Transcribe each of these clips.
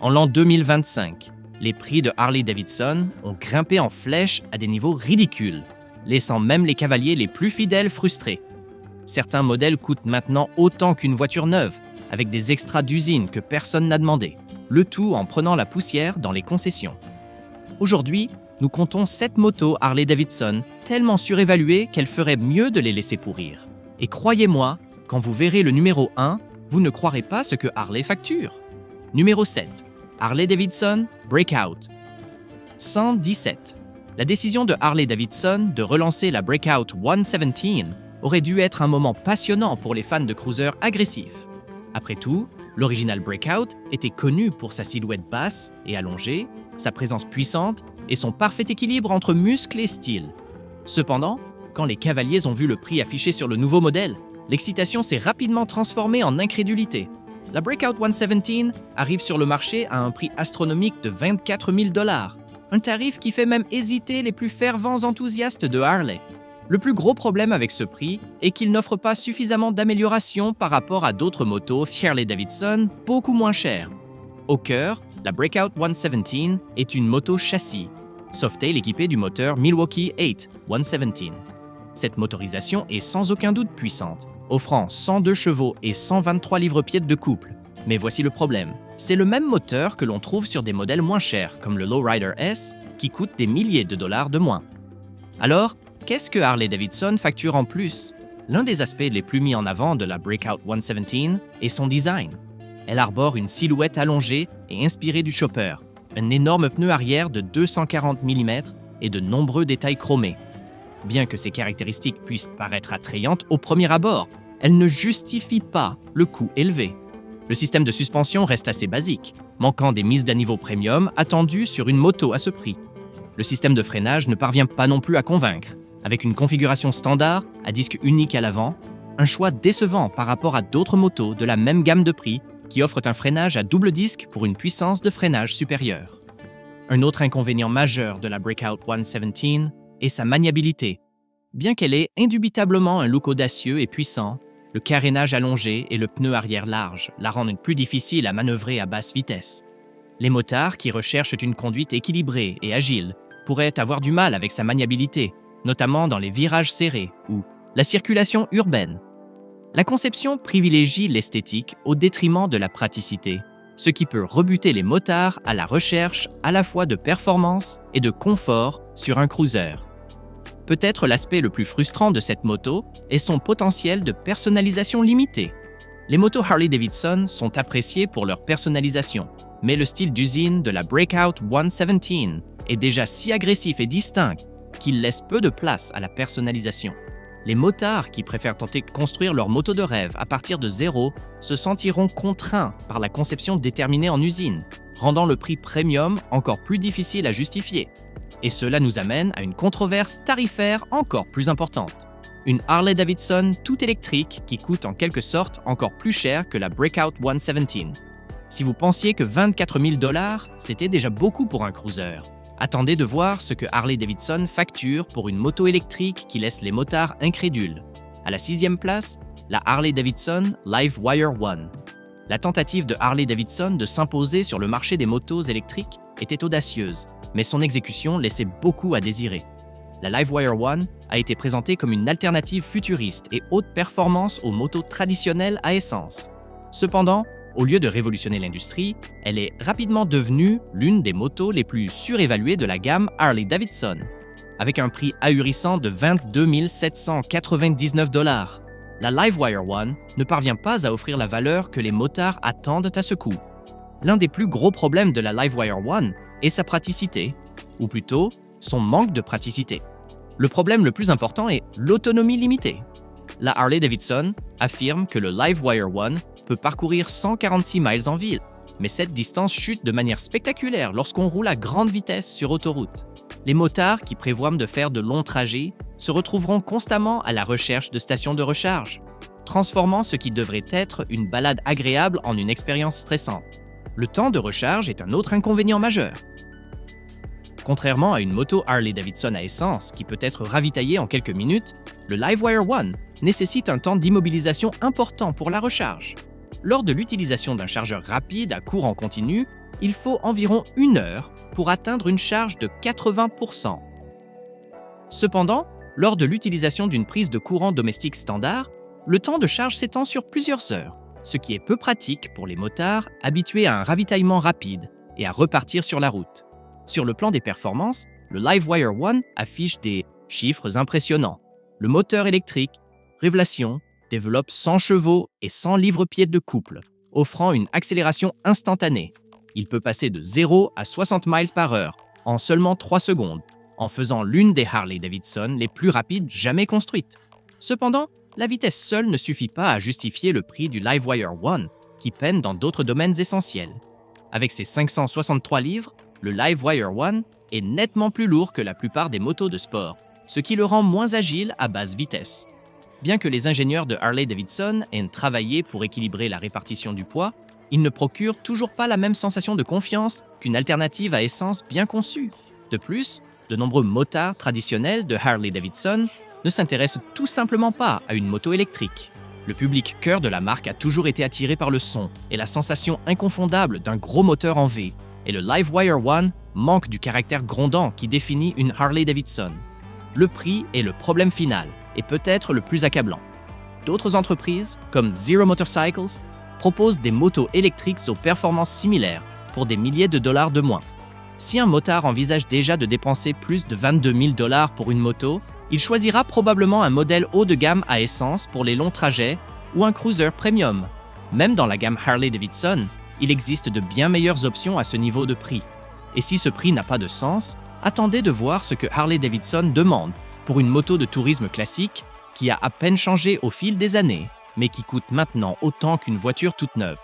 En l'an 2025, les prix de Harley-Davidson ont grimpé en flèche à des niveaux ridicules, laissant même les cavaliers les plus fidèles frustrés. Certains modèles coûtent maintenant autant qu'une voiture neuve, avec des extras d'usine que personne n'a demandé, le tout en prenant la poussière dans les concessions. Aujourd'hui, nous comptons 7 motos Harley-Davidson tellement surévaluées qu'elle ferait mieux de les laisser pourrir. Et croyez-moi, quand vous verrez le numéro 1, vous ne croirez pas ce que Harley facture. Numéro 7. Harley-Davidson Breakout. 117. La décision de Harley-Davidson de relancer la Breakout 117 aurait dû être un moment passionnant pour les fans de cruisers agressifs. Après tout, l'original Breakout était connu pour sa silhouette basse et allongée, sa présence puissante et son parfait équilibre entre muscles et style. Cependant, quand les cavaliers ont vu le prix affiché sur le nouveau modèle, l'excitation s'est rapidement transformée en incrédulité. La Breakout 117 arrive sur le marché à un prix astronomique de 24 000 $, un tarif qui fait même hésiter les plus fervents enthousiastes de Harley. Le plus gros problème avec ce prix est qu'il n'offre pas suffisamment d'amélioration par rapport à d'autres motos Harley-Davidson beaucoup moins chères. Au cœur, la Breakout 117 est une moto châssis, Softail équipée du moteur Milwaukee 8 117. Cette motorisation est sans aucun doute puissante, offrant 102 chevaux et 123 livres-pieds de couple. Mais voici le problème. C'est le même moteur que l'on trouve sur des modèles moins chers, comme le Lowrider S, qui coûte des milliers de dollars de moins. Alors, qu'est-ce que Harley-Davidson facture en plus? L'un des aspects les plus mis en avant de la Breakout 117 est son design. Elle arbore une silhouette allongée et inspirée du Chopper, un énorme pneu arrière de 240 mm et de nombreux détails chromés. Bien que ces caractéristiques puissent paraître attrayantes au premier abord, elles ne justifient pas le coût élevé. Le système de suspension reste assez basique, manquant des mises d'à niveau premium attendues sur une moto à ce prix. Le système de freinage ne parvient pas non plus à convaincre, avec une configuration standard à disque unique à l'avant, un choix décevant par rapport à d'autres motos de la même gamme de prix qui offrent un freinage à double disque pour une puissance de freinage supérieure. Un autre inconvénient majeur de la Breakout 117 est sa maniabilité. Bien qu'elle ait indubitablement un look audacieux et puissant, le carénage allongé et le pneu arrière large la rendent plus difficile à manœuvrer à basse vitesse. Les motards qui recherchent une conduite équilibrée et agile pourraient avoir du mal avec sa maniabilité, notamment dans les virages serrés ou la circulation urbaine. La conception privilégie l'esthétique au détriment de la praticité, ce qui peut rebuter les motards à la recherche à la fois de performance et de confort sur un cruiser. Peut-être l'aspect le plus frustrant de cette moto est son potentiel de personnalisation limitée. Les motos Harley-Davidson sont appréciées pour leur personnalisation, mais le style d'usine de la Breakout 117 est déjà si agressif et distinct qu'il laisse peu de place à la personnalisation. Les motards qui préfèrent tenter de construire leur moto de rêve à partir de zéro se sentiront contraints par la conception déterminée en usine, rendant le prix premium encore plus difficile à justifier. Et cela nous amène à une controverse tarifaire encore plus importante. Une Harley-Davidson tout électrique qui coûte en quelque sorte encore plus cher que la Breakout 117. Si vous pensiez que 24 000 $, c'était déjà beaucoup pour un cruiser, attendez de voir ce que Harley-Davidson facture pour une moto électrique qui laisse les motards incrédules. À la 6e place, la Harley-Davidson Livewire One. La tentative de Harley-Davidson de s'imposer sur le marché des motos électriques était audacieuse, mais son exécution laissait beaucoup à désirer. La Livewire One a été présentée comme une alternative futuriste et haute performance aux motos traditionnelles à essence. Cependant, au lieu de révolutionner l'industrie, elle est rapidement devenue l'une des motos les plus surévaluées de la gamme Harley-Davidson, avec un prix ahurissant de 22 799 $. La Livewire One ne parvient pas à offrir la valeur que les motards attendent à ce coût. L'un des plus gros problèmes de la Livewire One est sa praticité, ou plutôt son manque de praticité. Le problème le plus important est l'autonomie limitée. La Harley-Davidson affirme que le Livewire One peut parcourir 146 miles en ville, mais cette distance chute de manière spectaculaire lorsqu'on roule à grande vitesse sur autoroute. Les motards qui prévoient de faire de longs trajets se retrouveront constamment à la recherche de stations de recharge, transformant ce qui devrait être une balade agréable en une expérience stressante. Le temps de recharge est un autre inconvénient majeur. Contrairement à une moto Harley-Davidson à essence qui peut être ravitaillée en quelques minutes, le Livewire One nécessite un temps d'immobilisation important pour la recharge. Lors de l'utilisation d'un chargeur rapide à courant continu, il faut environ 1 heure pour atteindre une charge de 80%. Cependant, lors de l'utilisation d'une prise de courant domestique standard, le temps de charge s'étend sur plusieurs heures, ce qui est peu pratique pour les motards habitués à un ravitaillement rapide et à repartir sur la route. Sur le plan des performances, le Livewire One affiche des chiffres impressionnants. Le moteur électrique, révélation, développe 100 chevaux et 100 livres-pieds de couple, offrant une accélération instantanée. Il peut passer de 0 à 60 miles par heure en seulement 3 secondes, en faisant l'une des Harley-Davidson les plus rapides jamais construites. Cependant, la vitesse seule ne suffit pas à justifier le prix du Livewire One, qui peine dans d'autres domaines essentiels. Avec ses 563 livres, le Livewire One est nettement plus lourd que la plupart des motos de sport, ce qui le rend moins agile à basse vitesse. Bien que les ingénieurs de Harley-Davidson aient travaillé pour équilibrer la répartition du poids, ils ne procurent toujours pas la même sensation de confiance qu'une alternative à essence bien conçue. De plus, de nombreux motards traditionnels de Harley-Davidson ne s'intéressent tout simplement pas à une moto électrique. Le public cœur de la marque a toujours été attiré par le son et la sensation inconfondable d'un gros moteur en V, et le Livewire One manque du caractère grondant qui définit une Harley-Davidson. Le prix est le problème final, et peut-être le plus accablant. D'autres entreprises, comme Zero Motorcycles, proposent des motos électriques aux performances similaires pour des milliers de dollars de moins. Si un motard envisage déjà de dépenser plus de 22 000 $ pour une moto, il choisira probablement un modèle haut de gamme à essence pour les longs trajets ou un cruiser premium. Même dans la gamme Harley-Davidson, il existe de bien meilleures options à ce niveau de prix. Et si ce prix n'a pas de sens, attendez de voir ce que Harley-Davidson demande pour une moto de tourisme classique qui a à peine changé au fil des années, mais qui coûte maintenant autant qu'une voiture toute neuve.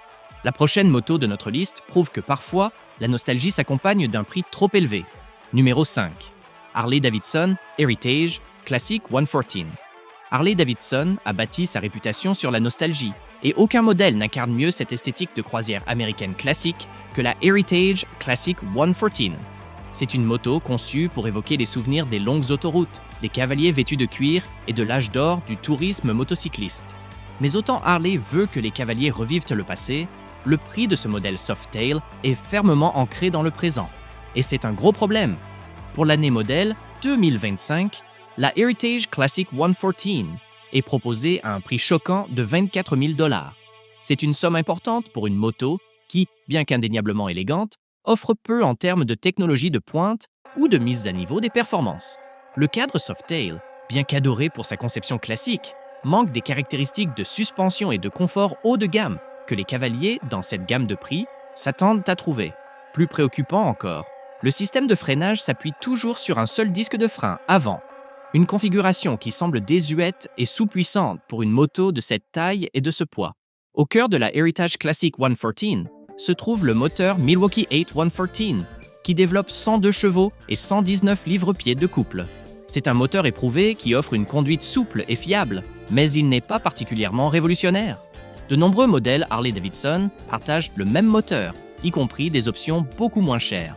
La prochaine moto de notre liste prouve que parfois, la nostalgie s'accompagne d'un prix trop élevé. Numéro 5. Harley-Davidson Heritage Classic 114. Harley-Davidson a bâti sa réputation sur la nostalgie, et aucun modèle n'incarne mieux cette esthétique de croisière américaine classique que la Heritage Classic 114. C'est une moto conçue pour évoquer les souvenirs des longues autoroutes, des cavaliers vêtus de cuir et de l'âge d'or du tourisme motocycliste. Mais autant Harley veut que les cavaliers revivent le passé, le prix de ce modèle Softail est fermement ancré dans le présent. Et c'est un gros problème. Pour l'année modèle 2025, la Heritage Classic 114 est proposée à un prix choquant de 24 000 $. C'est une somme importante pour une moto qui, bien qu'indéniablement élégante, offre peu en termes de technologie de pointe ou de mise à niveau des performances. Le cadre Softail, bien qu'adoré pour sa conception classique, manque des caractéristiques de suspension et de confort haut de gamme que les cavaliers, dans cette gamme de prix, s'attendent à trouver. Plus préoccupant encore, le système de freinage s'appuie toujours sur un seul disque de frein avant, une configuration qui semble désuète et sous-puissante pour une moto de cette taille et de ce poids. Au cœur de la Heritage Classic 114 se trouve le moteur Milwaukee 8 114, qui développe 102 chevaux et 119 livres-pieds de couple. C'est un moteur éprouvé qui offre une conduite souple et fiable, mais il n'est pas particulièrement révolutionnaire. De nombreux modèles Harley-Davidson partagent le même moteur, y compris des options beaucoup moins chères.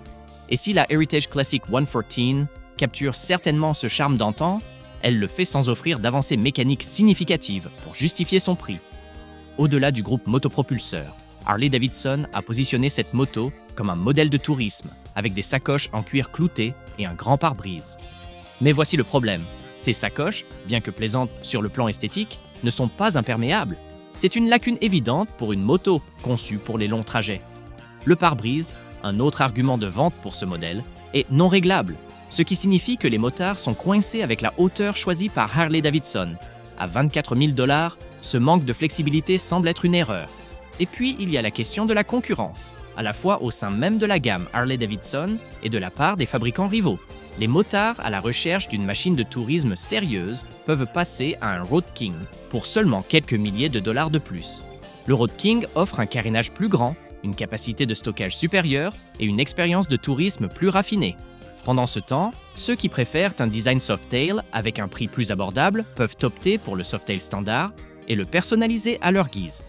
Et si la Heritage Classic 114 capture certainement ce charme d'antan, elle le fait sans offrir d'avancées mécaniques significatives pour justifier son prix. Au-delà du groupe motopropulseur, Harley-Davidson a positionné cette moto comme un modèle de tourisme, avec des sacoches en cuir clouté et un grand pare-brise. Mais voici le problème. Ces sacoches, bien que plaisantes sur le plan esthétique, ne sont pas imperméables. C'est une lacune évidente pour une moto conçue pour les longs trajets. Le pare-brise, un autre argument de vente pour ce modèle, est non réglable, ce qui signifie que les motards sont coincés avec la hauteur choisie par Harley-Davidson. À 24 000 $, ce manque de flexibilité semble être une erreur. Et puis, il y a la question de la concurrence, à la fois au sein même de la gamme Harley-Davidson et de la part des fabricants rivaux. Les motards à la recherche d'une machine de tourisme sérieuse peuvent passer à un Road King pour seulement quelques milliers de dollars de plus. Le Road King offre un carénage plus grand, une capacité de stockage supérieure et une expérience de tourisme plus raffinée. Pendant ce temps, ceux qui préfèrent un design Softail avec un prix plus abordable peuvent opter pour le Softail standard et le personnaliser à leur guise.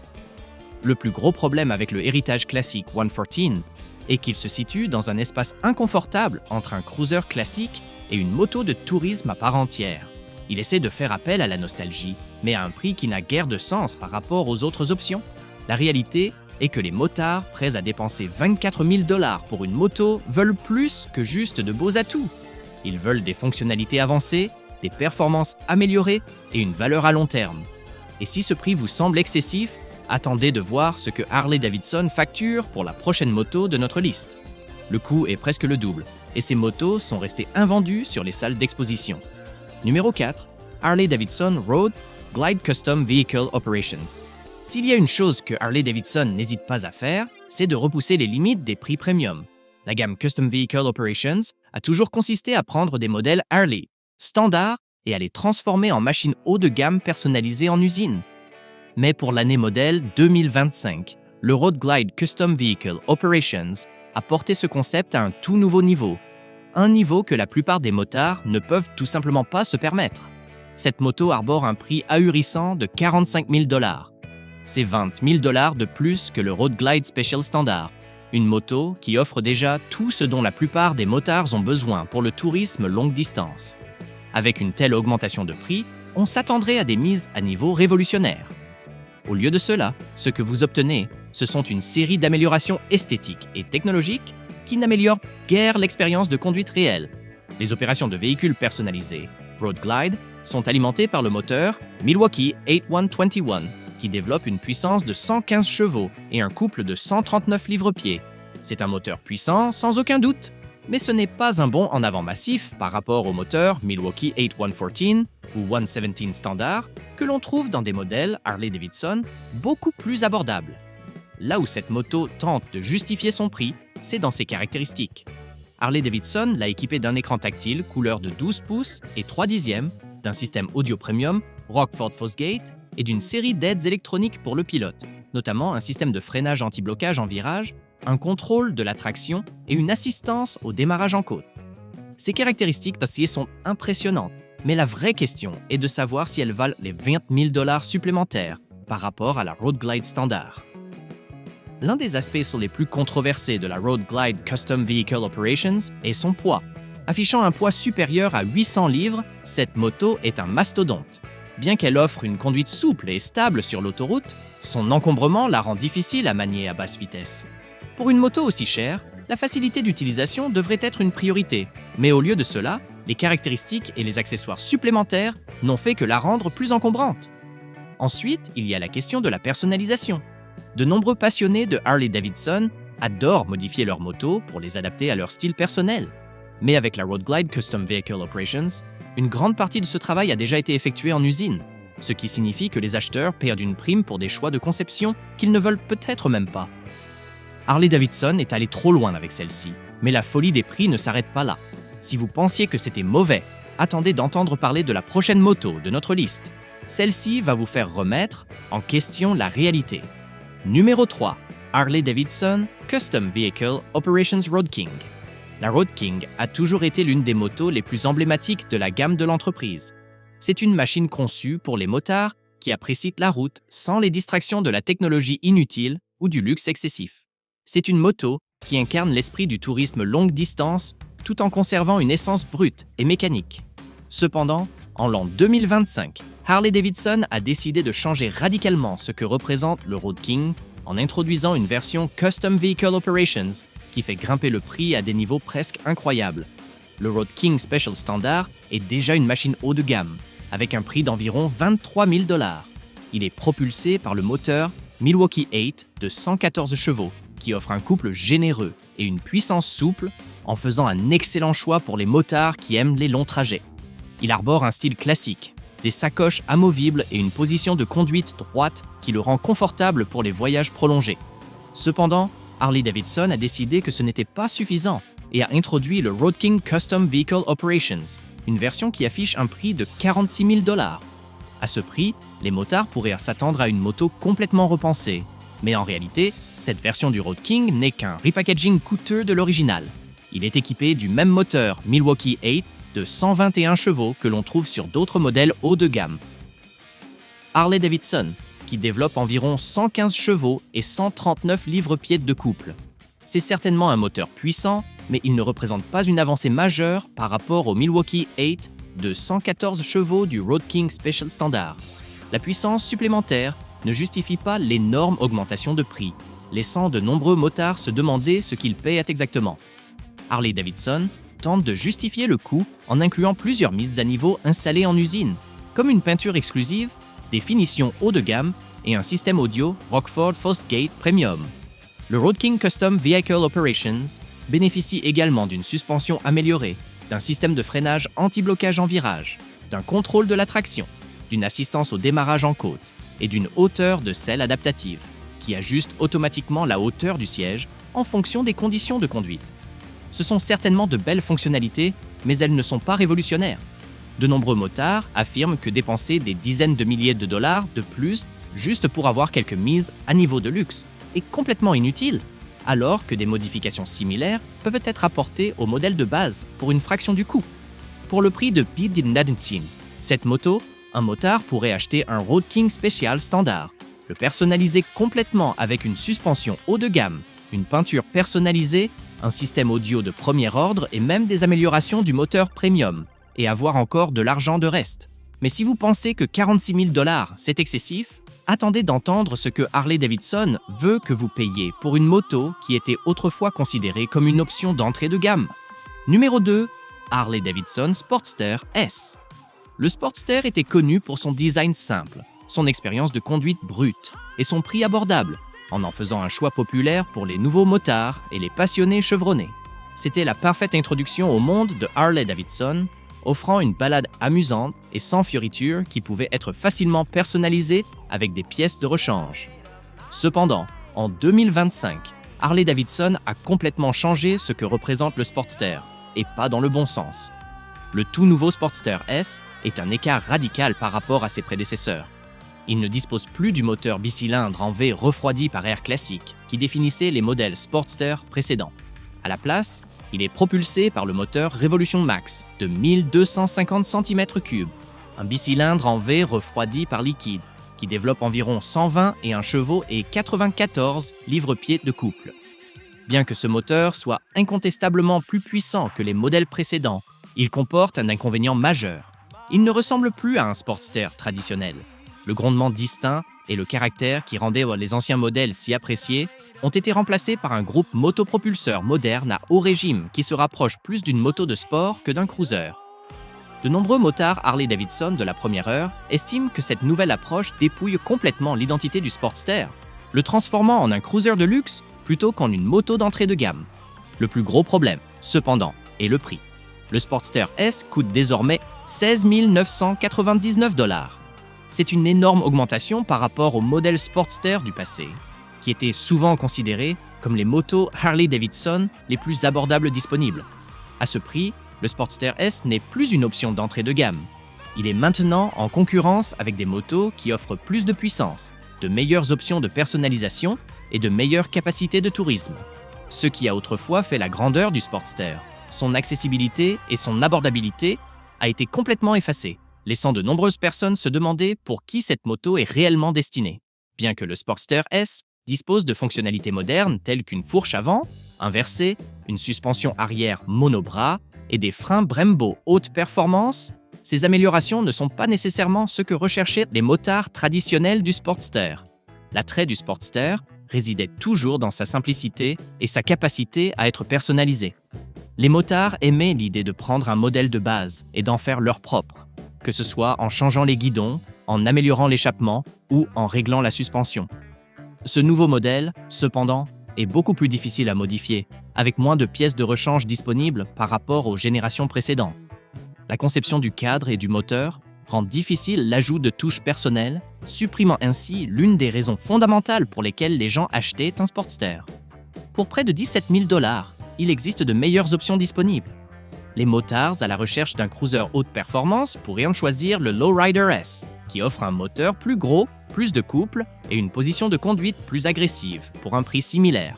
Le plus gros problème avec le Heritage Classic 114 est qu'il se situe dans un espace inconfortable entre un cruiser classique et une moto de tourisme à part entière. Il essaie de faire appel à la nostalgie, mais à un prix qui n'a guère de sens par rapport aux autres options. La réalité est que les motards prêts à dépenser 24 000 $ pour une moto veulent plus que juste de beaux atouts. Ils veulent des fonctionnalités avancées, des performances améliorées et une valeur à long terme. Et si ce prix vous semble excessif, attendez de voir ce que Harley-Davidson facture pour la prochaine moto de notre liste. Le coût est presque le double, et ces motos sont restées invendues sur les salles d'exposition. Numéro 4, Harley-Davidson Road Glide Custom Vehicle Operation. S'il y a une chose que Harley-Davidson n'hésite pas à faire, c'est de repousser les limites des prix premium. La gamme Custom Vehicle Operations a toujours consisté à prendre des modèles Harley, standards, et à les transformer en machines haut de gamme personnalisées en usine. Mais pour l'année modèle 2025, le Road Glide Custom Vehicle Operations a porté ce concept à un tout nouveau niveau. Un niveau que la plupart des motards ne peuvent tout simplement pas se permettre. Cette moto arbore un prix ahurissant de 45 000 $. C'est 20 000 $ de plus que le Road Glide Special Standard, une moto qui offre déjà tout ce dont la plupart des motards ont besoin pour le tourisme longue distance. Avec une telle augmentation de prix, on s'attendrait à des mises à niveau révolutionnaires. Au lieu de cela, ce que vous obtenez, ce sont une série d'améliorations esthétiques et technologiques qui n'améliorent guère l'expérience de conduite réelle. Les opérations de véhicules personnalisés Road Glide sont alimentées par le moteur Milwaukee 8121, qui développe une puissance de 115 chevaux et un couple de 139 livres-pieds. C'est un moteur puissant sans aucun doute, mais ce n'est pas un bond en avant massif par rapport au moteur Milwaukee 8114 ou 117 standard que l'on trouve dans des modèles Harley-Davidson beaucoup plus abordables. Là où cette moto tente de justifier son prix, c'est dans ses caractéristiques. Harley-Davidson l'a équipé d'un écran tactile couleur de 12 pouces et 3 dixièmes, d'un système audio premium Rockford Fosgate et d'une série d'aides électroniques pour le pilote, notamment un système de freinage anti-blocage en virage, un contrôle de la traction et une assistance au démarrage en côte. Ces caractéristiques d'acier sont impressionnantes, mais la vraie question est de savoir si elles valent les 20 000 $ supplémentaires par rapport à la Road Glide standard. L'un des aspects les plus controversés de la Road Glide Custom Vehicle Operations est son poids. Affichant un poids supérieur à 800 livres, cette moto est un mastodonte. Bien qu'elle offre une conduite souple et stable sur l'autoroute, son encombrement la rend difficile à manier à basse vitesse. Pour une moto aussi chère, la facilité d'utilisation devrait être une priorité, mais au lieu de cela, les caractéristiques et les accessoires supplémentaires n'ont fait que la rendre plus encombrante. Ensuite, il y a la question de la personnalisation. De nombreux passionnés de Harley-Davidson adorent modifier leurs motos pour les adapter à leur style personnel. Mais avec la Road Glide Custom Vehicle Operations, une grande partie de ce travail a déjà été effectuée en usine, ce qui signifie que les acheteurs perdent une prime pour des choix de conception qu'ils ne veulent peut-être même pas. Harley-Davidson est allé trop loin avec celle-ci, mais la folie des prix ne s'arrête pas là. Si vous pensiez que c'était mauvais, attendez d'entendre parler de la prochaine moto de notre liste. Celle-ci va vous faire remettre en question la réalité. Numéro 3. Harley-Davidson Custom Vehicle Operations Road King. La Road King a toujours été l'une des motos les plus emblématiques de la gamme de l'entreprise. C'est une machine conçue pour les motards qui apprécient la route sans les distractions de la technologie inutile ou du luxe excessif. C'est une moto qui incarne l'esprit du tourisme longue distance tout en conservant une essence brute et mécanique. Cependant, en l'an 2025, Harley-Davidson a décidé de changer radicalement ce que représente le Road King en introduisant une version Custom Vehicle Operations qui fait grimper le prix à des niveaux presque incroyables. Le Road King Special Standard est déjà une machine haut de gamme, avec un prix d'environ 23 000 $. Il est propulsé par le moteur Milwaukee 8 de 114 chevaux, qui offre un couple généreux et une puissance souple en faisant un excellent choix pour les motards qui aiment les longs trajets. Il arbore un style classique, des sacoches amovibles et une position de conduite droite qui le rend confortable pour les voyages prolongés. Cependant, Harley-Davidson a décidé que ce n'était pas suffisant et a introduit le Road King Custom Vehicle Operations, une version qui affiche un prix de 46 000 $. À ce prix, les motards pourraient s'attendre à une moto complètement repensée. Mais en réalité, cette version du Road King n'est qu'un repackaging coûteux de l'original. Il est équipé du même moteur Milwaukee 8 de 121 chevaux que l'on trouve sur d'autres modèles haut de gamme. Harley-Davidson, qui développe environ 115 chevaux et 139 livres-pieds de couple. C'est certainement un moteur puissant, mais il ne représente pas une avancée majeure par rapport au Milwaukee 8 de 114 chevaux du Road King Special Standard. La puissance supplémentaire ne justifie pas l'énorme augmentation de prix. laissant de nombreux motards se demander ce qu'ils paient exactement. Harley-Davidson tente de justifier le coût en incluant plusieurs mises à niveau installées en usine, comme une peinture exclusive, des finitions haut de gamme et un système audio Rockford Fosgate Premium. Le Road King Custom Vehicle Operations bénéficie également d'une suspension améliorée, d'un système de freinage anti-blocage en virage, d'un contrôle de la traction, d'une assistance au démarrage en côte et d'une hauteur de selle adaptative, qui ajuste automatiquement la hauteur du siège en fonction des conditions de conduite. Ce sont certainement de belles fonctionnalités, mais elles ne sont pas révolutionnaires. De nombreux motards affirment que dépenser des dizaines de milliers de dollars de plus juste pour avoir quelques mises à niveau de luxe est complètement inutile, alors que des modifications similaires peuvent être apportées au modèle de base pour une fraction du coût. Pour le prix de Pete Didn't cette moto, un motard pourrait acheter un Road King spécial standard, le personnaliser complètement avec une suspension haut de gamme, une peinture personnalisée, un système audio de premier ordre et même des améliorations du moteur premium, et avoir encore de l'argent de reste. Mais si vous pensez que 46 000 $, c'est excessif, attendez d'entendre ce que Harley-Davidson veut que vous payiez pour une moto qui était autrefois considérée comme une option d'entrée de gamme. Numéro 2, Harley-Davidson Sportster S. Le Sportster était connu pour son design simple, son expérience de conduite brute et son prix abordable, en faisant un choix populaire pour les nouveaux motards et les passionnés chevronnés. C'était la parfaite introduction au monde de Harley-Davidson, offrant une balade amusante et sans fioritures qui pouvait être facilement personnalisée avec des pièces de rechange. Cependant, en 2025, Harley-Davidson a complètement changé ce que représente le Sportster, et pas dans le bon sens. Le tout nouveau Sportster S est un écart radical par rapport à ses prédécesseurs. Il ne dispose plus du moteur bicylindre en V refroidi par air classique qui définissait les modèles Sportster précédents. À la place, il est propulsé par le moteur Revolution Max de 1250 cm3, un bicylindre en V refroidi par liquide qui développe environ 121 chevaux et 94 livres-pieds de couple. Bien que ce moteur soit incontestablement plus puissant que les modèles précédents, il comporte un inconvénient majeur. Il ne ressemble plus à un Sportster traditionnel. Le grondement distinct et le caractère qui rendaient les anciens modèles si appréciés ont été remplacés par un groupe motopropulseur moderne à haut régime qui se rapproche plus d'une moto de sport que d'un cruiser. De nombreux motards Harley-Davidson de la première heure estiment que cette nouvelle approche dépouille complètement l'identité du Sportster, le transformant en un cruiser de luxe plutôt qu'en une moto d'entrée de gamme. Le plus gros problème, cependant, est le prix. Le Sportster S coûte désormais 16 999 $. C'est une énorme augmentation par rapport aux modèles Sportster du passé, qui étaient souvent considérés comme les motos Harley-Davidson les plus abordables disponibles. À ce prix, le Sportster S n'est plus une option d'entrée de gamme. Il est maintenant en concurrence avec des motos qui offrent plus de puissance, de meilleures options de personnalisation et de meilleures capacités de tourisme. Ce qui a autrefois fait la grandeur du Sportster, son accessibilité et son abordabilité a été complètement effacée, laissant de nombreuses personnes se demander pour qui cette moto est réellement destinée. Bien que le Sportster S dispose de fonctionnalités modernes telles qu'une fourche avant, inversée, une suspension arrière monobras et des freins Brembo haute performance, ces améliorations ne sont pas nécessairement ce que recherchaient les motards traditionnels du Sportster. L'attrait du Sportster résidait toujours dans sa simplicité et sa capacité à être personnalisé. Les motards aimaient l'idée de prendre un modèle de base et d'en faire leur propre, que ce soit en changeant les guidons, en améliorant l'échappement ou en réglant la suspension. Ce nouveau modèle, cependant, est beaucoup plus difficile à modifier, avec moins de pièces de rechange disponibles par rapport aux générations précédentes. La conception du cadre et du moteur rend difficile l'ajout de touches personnelles, supprimant ainsi l'une des raisons fondamentales pour lesquelles les gens achetaient un Sportster. Pour près de 17 000 $, il existe de meilleures options disponibles. Les motards à la recherche d'un cruiser haute performance pourraient en choisir le Lowrider S, qui offre un moteur plus gros, plus de couple et une position de conduite plus agressive pour un prix similaire.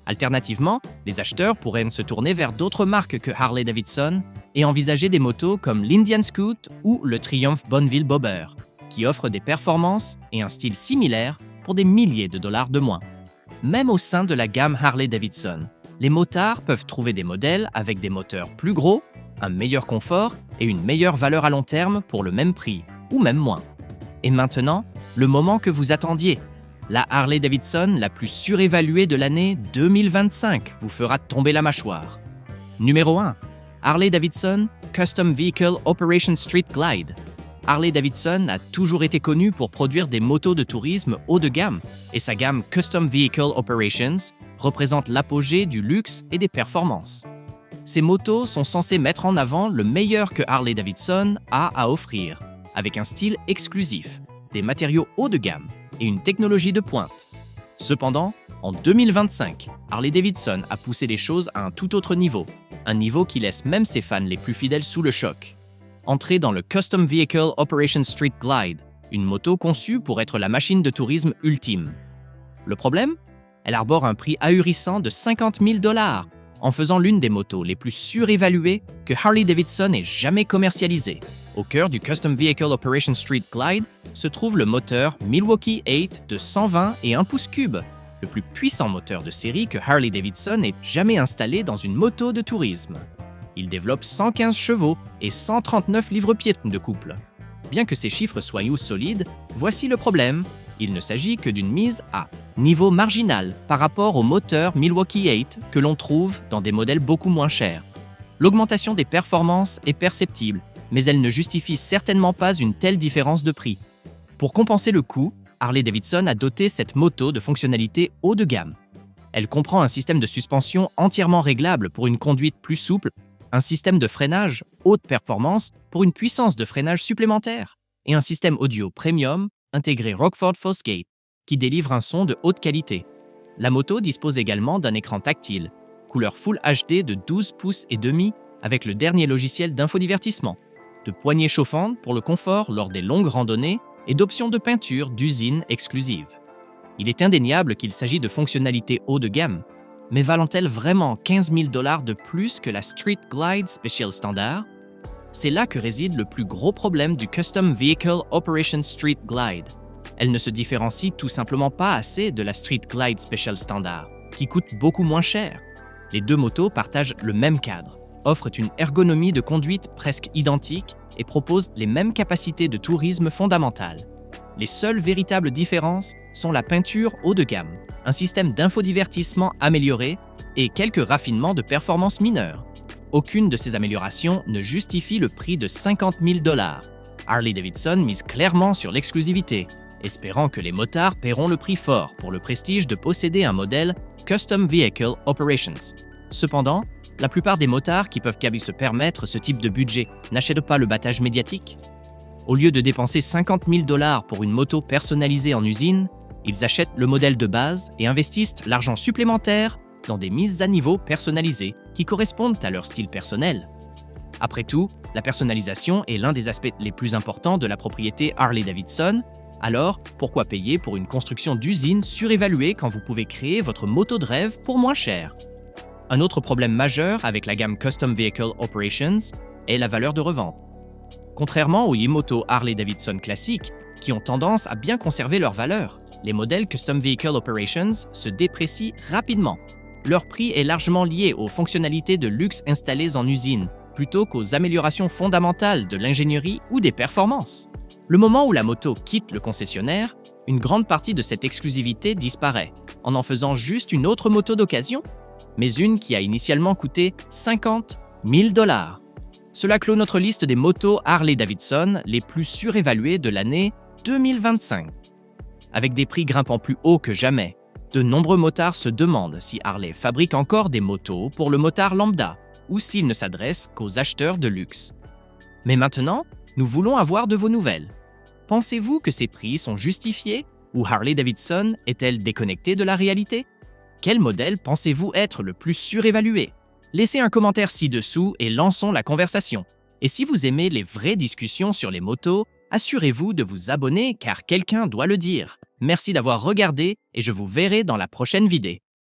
Alternativement, les acheteurs pourraient se tourner vers d'autres marques que Harley-Davidson et envisager des motos comme l'Indian Scoot ou le Triumph Bonneville Bobber, qui offrent des performances et un style similaire pour des milliers de dollars de moins. Même au sein de la gamme Harley-Davidson, les motards peuvent trouver des modèles avec des moteurs plus gros, un meilleur confort et une meilleure valeur à long terme pour le même prix, ou même moins. Et maintenant, le moment que vous attendiez. La Harley-Davidson la plus surévaluée de l'année 2025 vous fera tomber la mâchoire. Numéro 1. Harley-Davidson Custom Vehicle Operation Street Glide. Harley-Davidson a toujours été connue pour produire des motos de tourisme haut de gamme, et sa gamme Custom Vehicle Operations représente l'apogée du luxe et des performances. Ces motos sont censées mettre en avant le meilleur que Harley-Davidson a à offrir, avec un style exclusif, des matériaux haut de gamme et une technologie de pointe. Cependant, en 2025, Harley-Davidson a poussé les choses à un tout autre niveau, un niveau qui laisse même ses fans les plus fidèles sous le choc. Entrer dans le Custom Vehicle Operation Street Glide, une moto conçue pour être la machine de tourisme ultime. Le problème? Elle arbore un prix ahurissant de 50 000 $, en faisant l'une des motos les plus surévaluées que Harley-Davidson ait jamais commercialisées. Au cœur du Custom Vehicle Operation Street Glide se trouve le moteur Milwaukee 8 de 120 et 1 pouce cube, le plus puissant moteur de série que Harley-Davidson ait jamais installé dans une moto de tourisme. Il développe 115 chevaux et 139 livres-pieds de couple. Bien que ces chiffres soient solides, voici le problème. Il ne s'agit que d'une mise à niveau marginal par rapport au moteur Milwaukee 8 que l'on trouve dans des modèles beaucoup moins chers. L'augmentation des performances est perceptible, mais elle ne justifie certainement pas une telle différence de prix. Pour compenser le coût, Harley-Davidson a doté cette moto de fonctionnalités haut de gamme. Elle comprend un système de suspension entièrement réglable pour une conduite plus souple, un système de freinage haute performance pour une puissance de freinage supplémentaire, et un système audio premium intégré Rockford Fosgate qui délivre un son de haute qualité. La moto dispose également d'un écran tactile, couleur Full HD de 12 pouces et demi avec le dernier logiciel d'infodivertissement, de poignées chauffantes pour le confort lors des longues randonnées et d'options de peinture d'usine exclusives. Il est indéniable qu'il s'agit de fonctionnalités haut de gamme, mais valent-elles vraiment 15 000 $ de plus que la Street Glide Special standard? C'est là que réside le plus gros problème du Custom Vehicle Operation Street Glide. Elle ne se différencie tout simplement pas assez de la Street Glide Special standard, qui coûte beaucoup moins cher. Les deux motos partagent le même cadre, offrent une ergonomie de conduite presque identique et proposent les mêmes capacités de tourisme fondamentales. Les seules véritables différences sont la peinture haut de gamme, un système d'infodivertissement amélioré et quelques raffinements de performance mineurs. Aucune de ces améliorations ne justifie le prix de 50 000 $. Harley-Davidson mise clairement sur l'exclusivité, espérant que les motards paieront le prix fort pour le prestige de posséder un modèle Custom Vehicle Operations. Cependant, la plupart des motards qui peuvent se permettre ce type de budget n'achètent pas le battage médiatique. Au lieu de dépenser 50 000 $ pour une moto personnalisée en usine, ils achètent le modèle de base et investissent l'argent supplémentaire dans des mises à niveau personnalisées qui correspondent à leur style personnel. Après tout, la personnalisation est l'un des aspects les plus importants de la propriété Harley-Davidson, alors pourquoi payer pour une construction d'usine surévaluée quand vous pouvez créer votre moto de rêve pour moins cher? Un autre problème majeur avec la gamme Custom Vehicle Operations est la valeur de revente. Contrairement aux e-motos Harley-Davidson classiques, qui ont tendance à bien conserver leur valeur, les modèles Custom Vehicle Operations se déprécient rapidement. Leur prix est largement lié aux fonctionnalités de luxe installées en usine, plutôt qu'aux améliorations fondamentales de l'ingénierie ou des performances. Le moment où la moto quitte le concessionnaire, une grande partie de cette exclusivité disparaît, en faisant juste une autre moto d'occasion, mais une qui a initialement coûté 50 000 $. Cela clôt notre liste des motos Harley-Davidson les plus surévaluées de l'année 2025. Avec des prix grimpant plus haut que jamais, de nombreux motards se demandent si Harley fabrique encore des motos pour le motard lambda ou s'il ne s'adresse qu'aux acheteurs de luxe. Mais maintenant, nous voulons avoir de vos nouvelles. Pensez-vous que ces prix sont justifiés ou Harley-Davidson est-elle déconnectée de la réalité? Quel modèle pensez-vous être le plus surévalué? Laissez un commentaire ci-dessous et lançons la conversation. Et si vous aimez les vraies discussions sur les motos, assurez-vous de vous abonner car quelqu'un doit le dire. Merci d'avoir regardé et je vous verrai dans la prochaine vidéo.